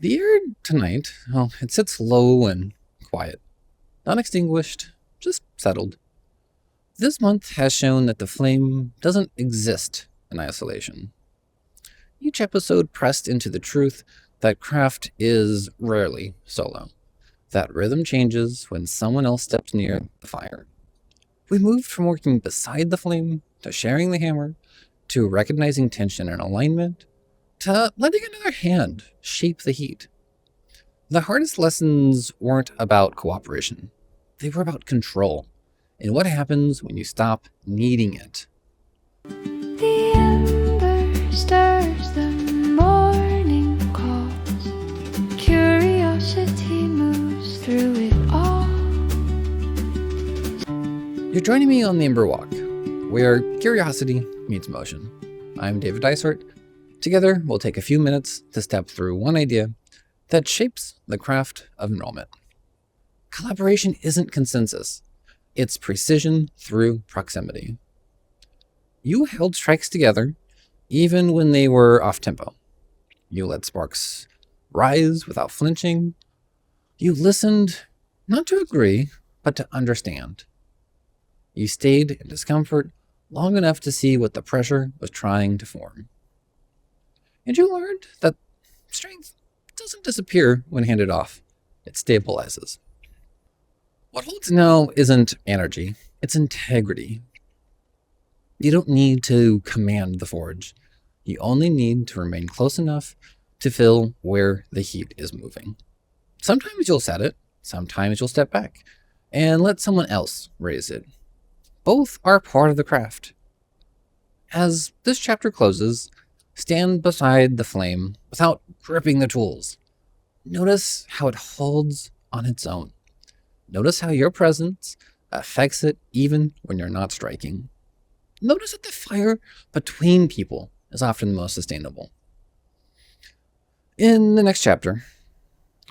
The air tonight, well, it sits low and quiet. Not extinguished, just settled. This month has shown that the flame doesn't exist in isolation. Each episode pressed into the truth that craft is rarely solo. That rhythm changes when someone else steps near the fire. We moved from working beside the flame, to sharing the hammer, to recognizing tension and alignment, to letting another hand shape the heat. The hardest lessons weren't about cooperation. They were about control, and what happens when you stop needing it. The ember stirs, the morning calls. Curiosity moves through it all. You're joining me on the Ember Walk, where curiosity meets motion. I'm David Dysart. Together, we'll take a few minutes to step through one idea that shapes the craft of enrollment. Collaboration isn't consensus. It's precision through proximity. You held strikes together, even when they were off-tempo. You let sparks rise without flinching. You listened, not to agree, but to understand. You stayed in discomfort long enough to see what the pressure was trying to form. And you learned that strength doesn't disappear when handed off. It stabilizes. What holds now isn't energy, it's integrity. You don't need to command the forge. You only need to remain close enough to feel where the heat is moving. Sometimes you'll set it, sometimes you'll step back and let someone else raise it. Both are part of the craft. As this chapter closes, stand beside the flame without gripping the tools. Notice how it holds on its own. Notice how your presence affects it even when you're not striking. Notice that the fire between people is often the most sustainable. In the next chapter,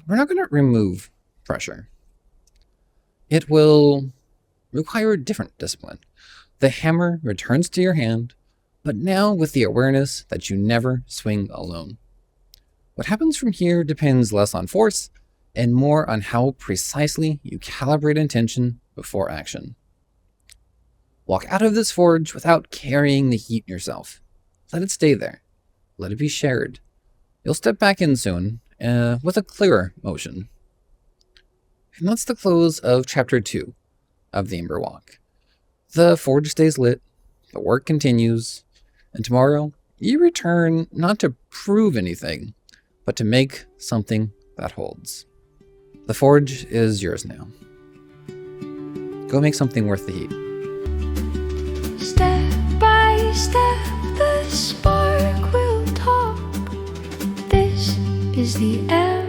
we're not going to remove pressure. It will require different discipline. The hammer returns to your hand, but now with the awareness that you never swing alone. What happens from here depends less on force and more on how precisely you calibrate intention before action. Walk out of this forge without carrying the heat yourself. Let it stay there. Let it be shared. You'll step back in soon with a clearer motion. And that's the close of Chapter 2 of the Ember Walk. The forge stays lit, the work continues, and tomorrow you return not to prove anything, but to make something that holds. The forge is yours now. Go make something worth the heat. Step by step, the spark will talk. This is the end.